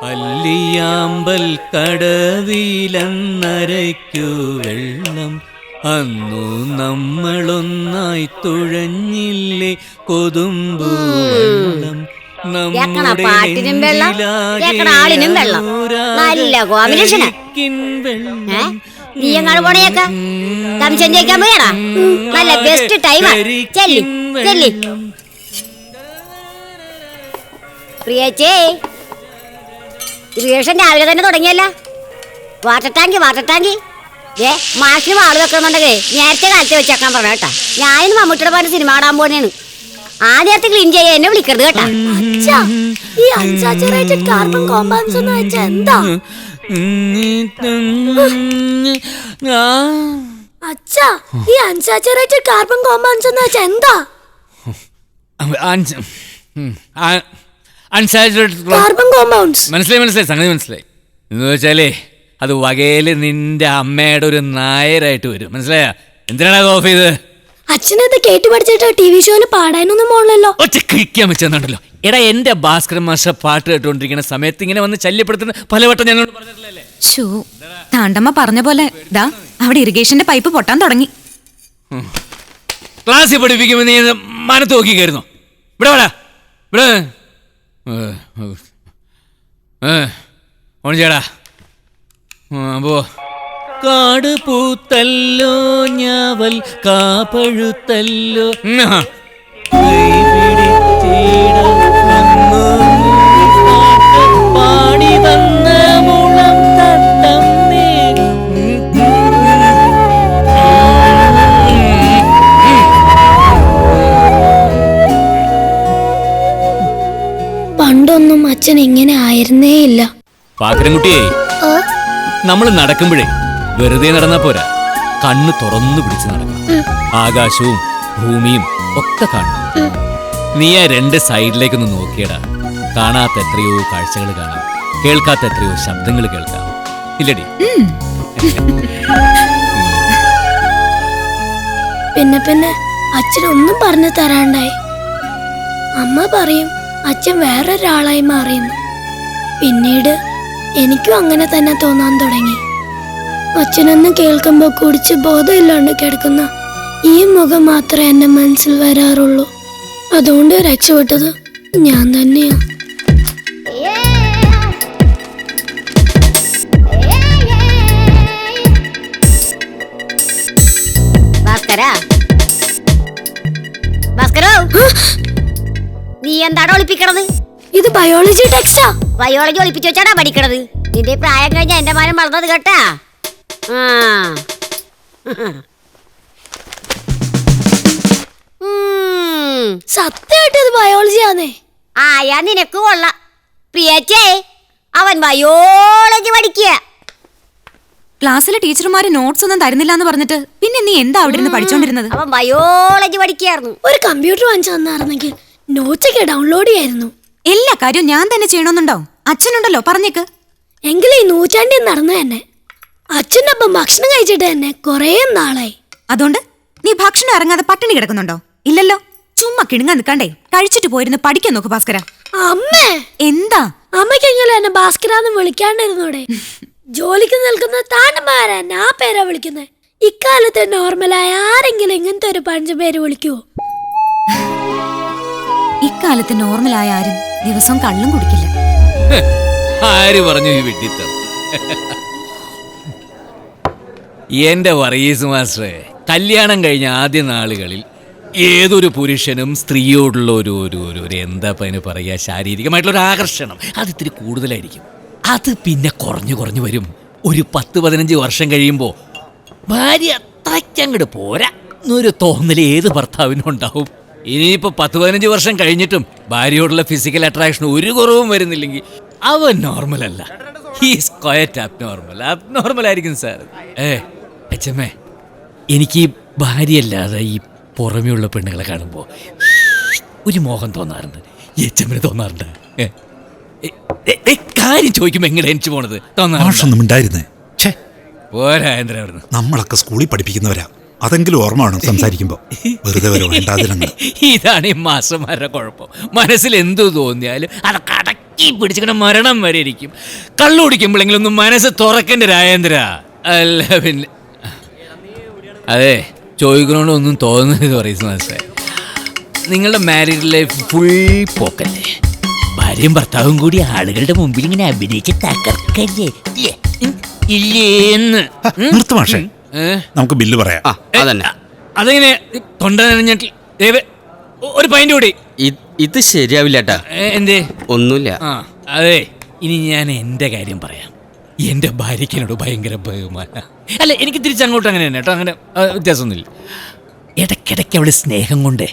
അല്ലിയാമ്പൽ കടവിലന്നരയ്ക്കു വെള്ളം അന്നു നമ്മളൊന്നായി തുഴഞ്ഞില്ലേ കൊതുമ്പു വെള്ളം പാട്ടിനും വെള്ളം ആളിനും വെള്ളം. നല്ല കോമ്പിനേഷനാ. നീ എങ്ങാട് പോണേക്ക സംശയിക്കാൻ പോയാ നല്ല ബെസ്റ്റ് ടൈമാ. ചെല്ലി ചെല്ലി പ്രിയച്ചേ, റിയേഷൻ രാവിലെ തന്നെ തുടങ്ങിയല്ല. വാട്ടർ ടാങ്കി മാഷിന് വാള് വെക്കണമെന്നുണ്ടെങ്കിൽ നേരത്തെ കാലത്ത് വെച്ചേക്കാൻ പറഞ്ഞ കേട്ടാ. ഞാനും മമ്മൂട്ടിയുടെ പോലെ സിനിമ കാണാൻ പോണേണ്. ആ നേരത്തെ ക്ലീൻ ചെയ്യാൻ എന്നെ വിളിക്കരുത് കേട്ടാ. ഈ അൺസാച്ചുറേറ്റഡ് കാർബൺ കോമ്പൗണ്ട്സ് എന്ന് വെച്ചാൽ എന്താ? അച്ഛാ, ഈ അൺസാച്ചുറേറ്റഡ് കാർബൺ കോമ്പൗണ്ട്സ് എന്ന് വെച്ചാൽ എന്താ? കാർബൺ കോമ്പൗണ്ട്സ് മനസ്സിലായി, സംഗതി മനസ്സിലായി. എന്ന് വെച്ചാലേ അത് വകയില് നിന്റെ അമ്മയുടെ ഒരു നായരായിട്ട് വരും. മനസ്സിലായ? എന്തിനാണ് അത് ഓഫ് ചെയ്ത്? അച്ഛനത് കേട്ട് പഠിച്ചിട്ട് TV ഷോയില് പാടാനൊന്നും പോണല്ലോ. ഒറ്റ കഴിക്കാൻ വെച്ചെന്നുണ്ടല്ലോ. എടാ, എന്റെ ഭാസ്കരൻ മാഷ പാട്ട് കേട്ടോണ്ടിരിക്കുന്ന സമയത്ത് ഇങ്ങനെ വന്ന് ശല്യപ്പെടുത്തുന്ന പലവട്ടം ഞങ്ങളോട് പറഞ്ഞിട്ടില്ലേ? താണ്ടമ്മ പറഞ്ഞ പോലെ ദാ അവിടെ ഇറിഗേഷന്റെ പൈപ്പ് പൊട്ടാൻ തുടങ്ങി. ക്ലാസ്സിൽ പഠിപ്പിക്കുമ്പോ നീ മനത്ത് നോക്കിക്കായിരുന്നോ? ഇവിടെ വേടാ, ഇവിടെ ഓൺ ചെയ്യടാ. അപ്പോ കാട് പൂത്തല്ലോ ഞാവൽ കാപ്പഴുത്തല്ലോ പാടി വന്ന മുളം തത്തമ്മേ. പണ്ടൊന്നും അച്ഛൻ ഇങ്ങനെ ആയിരുന്നേ ഇല്ല. പാക്കരൻകുട്ടിയെ, നമ്മൾ നടക്കുമ്പോഴേ വെറുതെ നടന്നാ പോരാ, കണ്ണ് തുറന്നു പിടിച്ച് നടക്കണം. ആകാശവും ഭൂമിയും ഒക്കെ കാണണം. നീ ആ രണ്ട് സൈഡിലേക്കൊന്ന് നോക്കിയടാ. കാണാത്ത എത്രയോ കാഴ്ചകൾ കാണാം, കേൾക്കാത്ത എത്രയോ ശബ്ദങ്ങൾ കേൾക്കാം. ഇല്ലടി? പിന്നെ അച്ഛനൊന്നും പറഞ്ഞു തരാണ്ടായി. അമ്മ പറയും അച്ഛൻ വേറൊരാളായി മാറിയെന്ന്. പിന്നീട് എനിക്കും അങ്ങനെ തന്നെ തോന്നാൻ തുടങ്ങി. അച്ഛനെന്ന് കേൾക്കുമ്പോ കുടിച്ച് ബോധമില്ലാണ്ട് കിടക്കുന്ന ഈ മുഖം മാത്രമേ എന്റെ മനസ്സിൽ വരാറുള്ളൂ. അതുകൊണ്ട് രക്ഷപ്പെട്ടത് ഞാൻ തന്നെയാ. നീ എന്താണോ ഒളിപ്പിക്കണത്? ഇത് ബയോളജി ടെക്സ്റ്റാ. ബയോളജി ഒളിപ്പിച്ചു വെച്ചാടാ പഠിക്കണത്. നിന്റെ പ്രായം കഴിഞ്ഞ എന്റെ മാനം വളർന്നത് കേട്ടാ. സത്യമായിട്ട് ഇത് ബയോളജിയാന്നേ. ആയാ നിനക്ക് കൊള്ളാം. പ്രിയച്ചേ, അവൻ ബയോളജി പഠിക്കുക. ക്ലാസ്സിലെ ടീച്ചർമാര് നോട്ട്സ് ഒന്നും തരുന്നില്ല എന്ന് പറഞ്ഞിട്ട് പിന്നെ നീ എന്താ അവിടെ ഇരുന്ന് പഠിച്ചോണ്ടിരുന്നത്? അവൻ ബയോളജി പഠിക്കായിരുന്നു. ഒരു കമ്പ്യൂട്ടർ വാങ്ങിച്ചു തന്നായിരുന്നെങ്കിൽ നോട്ട്സ് ഒക്കെ ഡൗൺലോഡ് ചെയ്യായിരുന്നു. എല്ലാ കാര്യവും ഞാൻ തന്നെ ചെയ്യണമെന്നുണ്ടോ? അച്ഛനുണ്ടല്ലോ, പറഞ്ഞേക്ക്. എങ്കിലും ഈ നൂറ്റാണ്ടി നടന്നു തന്നെ. അച്ഛൻ്റെ ഒപ്പം ഭക്ഷണം കഴിച്ചിട്ട് തന്നെ കൊറേ നാളായി. അതുകൊണ്ട് നീ ഭക്ഷണം ഇറങ്ങാതെ പട്ടിണി കിടക്കുന്നുണ്ടോ? ഇല്ലല്ലോ. ചുമ്മാ കിണുങ്ങാൻ നിൽക്കണ്ടേ, കഴിച്ചിട്ട് പോയിരുന്ന് പഠിക്കാൻ നോക്ക് ഭാസ്കര. അമ്മേ, എന്താ? അമ്മയ്ക്കെങ്കിലും എന്നെ ഭാസ്കരാന്ന് വിളിക്കാണ്ടിരുന്നൂടെ? ജോലിക്ക് നിൽക്കുന്ന താണ്ടമാരാ ആ പേരാ വിളിക്കുന്നത്. ഇക്കാലത്ത് നോർമലായ ആരെങ്കിലും ഇങ്ങനത്തെ ഒരു പഞ്ച് പേര് വിളിക്കുവോ? ഇക്കാലത്ത് നോർമലായ ആരും ദിവസവും കള്ളും കുടിക്കില്ല. ആര് പറഞ്ഞു ഈ വിഡ്ഢിത്തം? എന്റെ വർഗീസ് മാസ്റ്ററെ, കല്യാണം കഴിഞ്ഞ ആദ്യ നാളുകളിൽ ഏതൊരു പുരുഷനും സ്ത്രീയോടുള്ള ഒരു എന്താ അതിന് പറയുക, ശാരീരികമായിട്ടുള്ള ഒരു ആകർഷണം അത് ഇത്തിരി കൂടുതലായിരിക്കും. അത് പിന്നെ കുറഞ്ഞു വരും. ഒരു 10-15 വർഷം കഴിയുമ്പോൾ ഭാര്യ അത്രയ്ക്കങ്ങോട്ട് പോരാ എന്നൊരു തോന്നൽ ഏത് ഭർത്താവിനും ഉണ്ടാവും. ഇനിയിപ്പോൾ 10-15 വർഷം കഴിഞ്ഞിട്ടും ഭാര്യയോടുള്ള ഫിസിക്കൽ അട്രാക്ഷൻ ഒരു കുറവും വരുന്നില്ലെങ്കിൽ അവൻ നോർമൽ അല്ല. ഹീസ് ക്വയറ്റ് അബ്നോർമൽ ആയിരിക്കും സാർ. അച്ഛമ്മേ, എനിക്ക് ഭാര്യയല്ലാതെ ഈ പുറമെയുള്ള പെണ്ണുങ്ങളെ കാണുമ്പോൾ ഒരു മോഹം തോന്നാറുണ്ട്. അച്ഛമ്മന് തോന്നാറുണ്ട്? കാര്യം ചോദിക്കുമ്പോൾ എങ്ങനെ എനിക്ക് പോണത് തോന്നാറുണ്ടായിരുന്നേ. നമ്മളൊക്കെ സ്കൂളിൽ പഠിപ്പിക്കുന്നവരാ. അതെങ്കിലും ഓർമ്മ വേണം സംസാരിക്കുമ്പോ. വെറുതെ ഇതാണ് ഈ മാസ്റ്റർമാരുടെ കുഴപ്പം. മനസ്സിൽ എന്തു തോന്നിയാലും അതൊക്കെ അടക്കി ഇറുക്കി പിടിച്ചിങ്ങനെ മരണം വരെ ഇരിക്കും. കള്ളു കുടിക്കുമ്പോഴെങ്കിലും ഒന്ന് മനസ്സ് തുറക്കണ്ട രാജേന്ദ്ര. അല്ല പിന്നെ അതെ, ചോദിക്കണോണ്ടൊന്നും തോന്നുന്നത് പറയും മാസ്റ്റർ. നിങ്ങളുടെ മാരീഡ് ലൈഫ് ഫുൾ പോക്കല്ലേ? ഭാര്യയും ഭർത്താവും കൂടി ആളുകളുടെ മുമ്പിൽ ഇങ്ങനെ അഭിനയിച്ച് തകർക്കല്ലേ? ഇല്ലേന്ന് നിർത്ത് മാഷേ, നമുക്ക് ബില്ല് പറയാം. അതെങ്ങനെ തൊണ്ട നനഞ്ഞിട്ട് ഒരു പൈൻ്റ് കൂടി. ഇത് ശരിയാവില്ല ഏട്ടാ. എന്തേ? ഒന്നുമില്ല. അതെ, ഇനി ഞാൻ എൻ്റെ കാര്യം പറയാം. എൻ്റെ ഭാര്യയ്ക്ക് എന്നോട് ഭയങ്കര ബഹുമാനം. അല്ല, എനിക്ക് തിരിച്ചങ്ങോട്ട് അങ്ങനെ തന്നെ കേട്ടോ, അങ്ങനെ വ്യത്യാസമൊന്നുമില്ല. ഇടയ്ക്കിടയ്ക്ക് അവള് സ്നേഹം കൊണ്ട്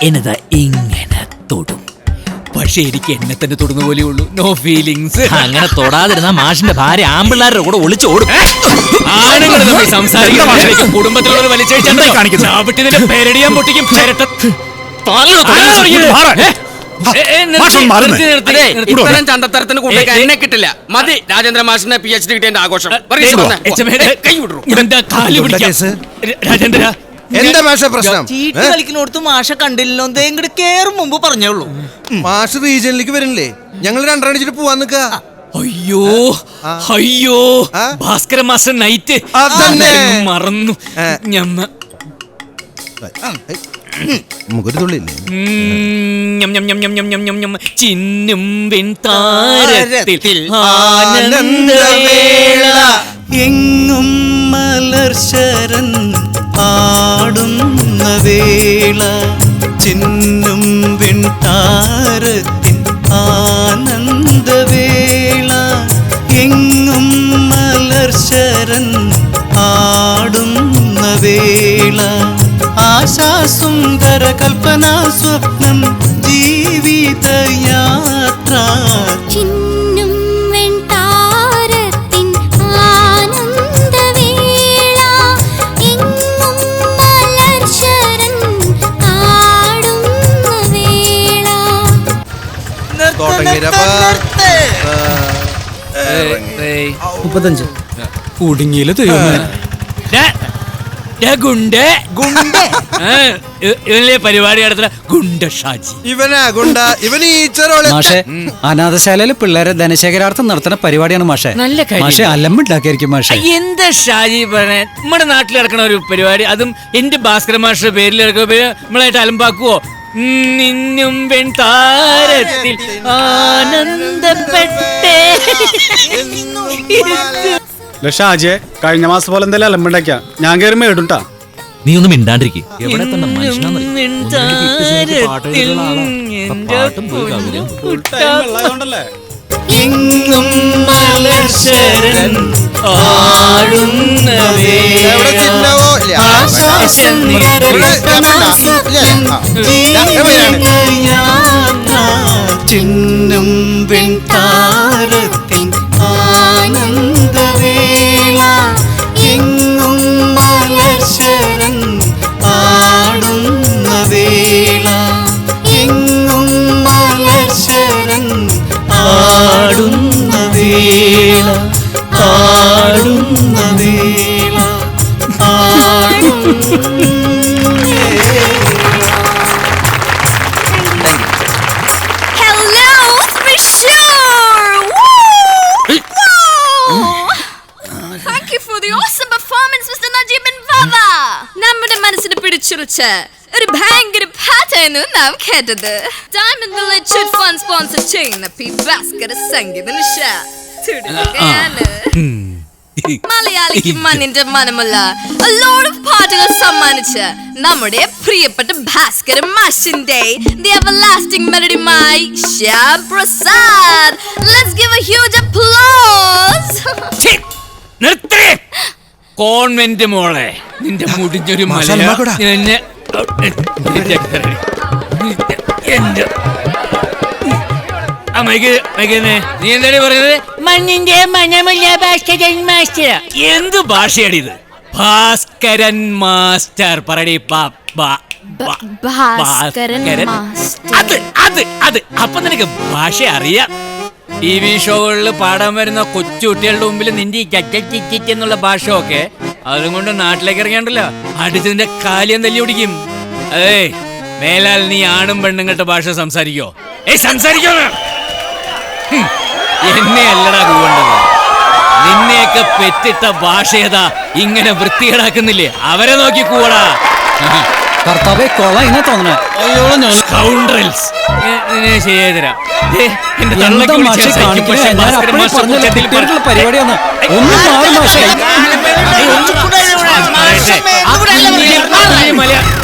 എന്നതാ ഇങ്ങനെ തൊടും. പക്ഷെ എനിക്ക് എന്നെ തന്നെ തൊടുന്ന പോലെ ഉള്ളൂ, നോ ഫീലിങ്സ്. അങ്ങനെ തൊടാതിരുന്ന മാഷിന്റെ ഭാര്യ ആമ്പിള്ളാരുടെ കൂടെ ഒളിച്ചോടും. ആണുങ്ങൾ തമ്മിൽ സംസാരിക്കുന്ന കുടുംബത്തിലുള്ള വലിച്ചഴിച്ചാൽ പേരടിയാൻ പൊട്ടിക്കും. ഇത്തരം ചന്തത്തരത്തിന് കൂട്ടേക്ക് എന്നെ കിട്ടില്ല. മതി രാജേന്ദ്ര മാഷിന്റെ PhD കിട്ടിയ ആഘോഷം. രാജേന്ദ്ര, എന്താ മാഷ പ്രശ്നം? ചീട്ട് കളിക്കുന്നിടത്ത് മാഷ കണ്ടില്ലല്ലോ, ഇങ്ങോട്ട് കേറും മുമ്പ് പറഞ്ഞോളൂ. മാഷ് റീജിയനിലേക്ക് വരണില്ലേ? ഞങ്ങൾ രണ്ടടിച്ചിട്ട് പോവാൻ നിക്ക. അയ്യോ അയ്യോ, ഭാസ്കര മാസ്റ്റർ നൈറ്റ് മറന്നു. നമുക്കൊരു തുള്ളില്ലേ? ചിന്നും വെൺതാരത്തിൽ ആനന്ദവേള എങ്ങും മലർശരൻ ആടുന്ന വേള, ചിന്നും വെൺതാരത്തിൻ ആനന്ദവേള, എങ്ങും മലർശരൻ ആടുന്ന വേള, ആശാസുന്ദര കൽപ്പനാ സ്വപ്നം ജീവിതയാത്ര, ചിന്നും വെൺതാരത്തിൻ ആനന്ദവേള, എങ്ങും മലർശരൻ ആടുന്ന വേള. കുടുങ്ങിയില്ല ഇവനിലെ പരിപാടി നടത്തുന്ന ഗുണ്ട ഷാജി. ഇവനാ ഗുണ്ട, ഇവൻ മാഷെ, അനാഥശാലയിലെ പിള്ളേരെ ധനശേഖരാർത്ഥം നടത്തുന്ന പരിപാടിയാണ് മാഷെ. നല്ല മാഷെ അലമ്പുണ്ടാക്കിയായിരിക്കും മാഷെ. എന്താ ഷാജി പറഞ്ഞ? നമ്മുടെ നാട്ടിൽ നടക്കണ ഒരു പരിപാടി, അതും എന്റെ ഭാസ്കര മാസ്റ്റർ പേരിൽ നടക്കുന്ന നമ്മളായിട്ട് അലമ്പാക്കുവോ? നിന്നും വെൺതാരത്തിൽ ആനന്ദപ്പെട്ടേ. ഷാജിയെ കഴിഞ്ഞ മാസം പോലെ എന്തായാലും അലമ്പുണ്ടാക്കിയ ഞാൻ കയറി മേടുണ്ടാ. നീ ഒന്നും മിണ്ടാണ്ടിരിക്കും. എവിടെ തന്നെ എങ്ങും മലർശരൻ ആടുന്ന ചിന്നും വെൺതാരത്തിൻ ആനന്ദവേള, എങ്ങും മലർശരൻ ആടുന്ന വേള, എങ്ങും മലർശരൻ ആടുന്ന വേള, ആടുന്ന വേള, ആടുന്ന നമ്മുടെ മനസ്സിന് പിടിച്ചുറച്ച് ഒരു ഭയങ്കര പാട്ടായിരുന്നു നാം കേട്ടത്. Diamond village chit fund sponsor ചെയ്യുന്ന പി ഭാസ്കര സംഗീത നിശ മലയാളിക്ക് മണ്ണിന്റെ മനമുള്ള ലോഡ് ഓഫ് പാട്ടുകൾ സമ്മാനിച്ച് നമ്മുടെ പ്രിയപ്പെട്ട ഭാസ്കര മാഷിന്റെ ദി എവർലാസ്റ്റിംഗ് മെലഡിയുമായി Shyam Prasad. Let's give a huge applause. നിർത്തേ കോൺവെന്റ് മോളെ, നിന്റെ മുടിഞ്ഞൊരു മല എന്നെ നീ എന്താ പറഞ്ഞത്? മണ്ണിന്റെ മനമുള്ള ഭാസ്കരൻ മാസ്റ്റർ. എന്ത് ഭാഷയാണിത്? ഭാസ്കരൻ മാസ്റ്റർ പറടി. അത് അപ്പൊ നിനക്ക് ഭാഷ അറിയാം. TV ഷോകളിൽ പാടാൻ വരുന്ന കൊച്ചുകുട്ടികളുടെ മുമ്പിൽ നിന്റെ ഈ ചച്ചിച്ചിച്ച് എന്നുള്ള ഭാഷ ഒക്കെ അതും കൊണ്ട് നാട്ടിലേക്ക് ഇറങ്ങിയാണ്ടല്ലോ അടിച്ചതിന്റെ കാലിയം തല്ലി പിടിക്കും. ഏയ്, മേലാൽ നീ ആണും പെണ്ണുങ്ങളുടെ ഭാഷ സംസാരിക്കോ? സംസാരിക്കോ? എന്നെ അല്ലടാ കൂവേണ്ടത്, നിന്നെയൊക്കെ പെറ്റിട്ട ഭാഷേതാ ഇങ്ങനെ വൃത്തികേടാക്കുന്നില്ലേ അവരെ നോക്കി കൂടാ. കർത്താവെ കൊള്ള ഇങ്ങനെ തോന്നണേ. Scoundrels. ഞാൻ ശരിയായി തരാം. ദേ, എന്റെ എന്താ തള്ളയ്ക്ക് മാഷെ വിളിച്ചാൽ സഹിക്കും. കാണിക്കണേ? പക്ഷേ ഞാൻ ഭാസ്കരൻ അപ്പഴേ മാസ്റ്റർ പറഞ്ഞല്ലോ, ഉച്ചത്തിൽ കുട്ടികൾക്കുള്ള പരിപാടിയാണ്. ഒന്ന് മാറി മാഷെ. പറയട്ടെ. ആ കുഞ്ഞ് മലയാ-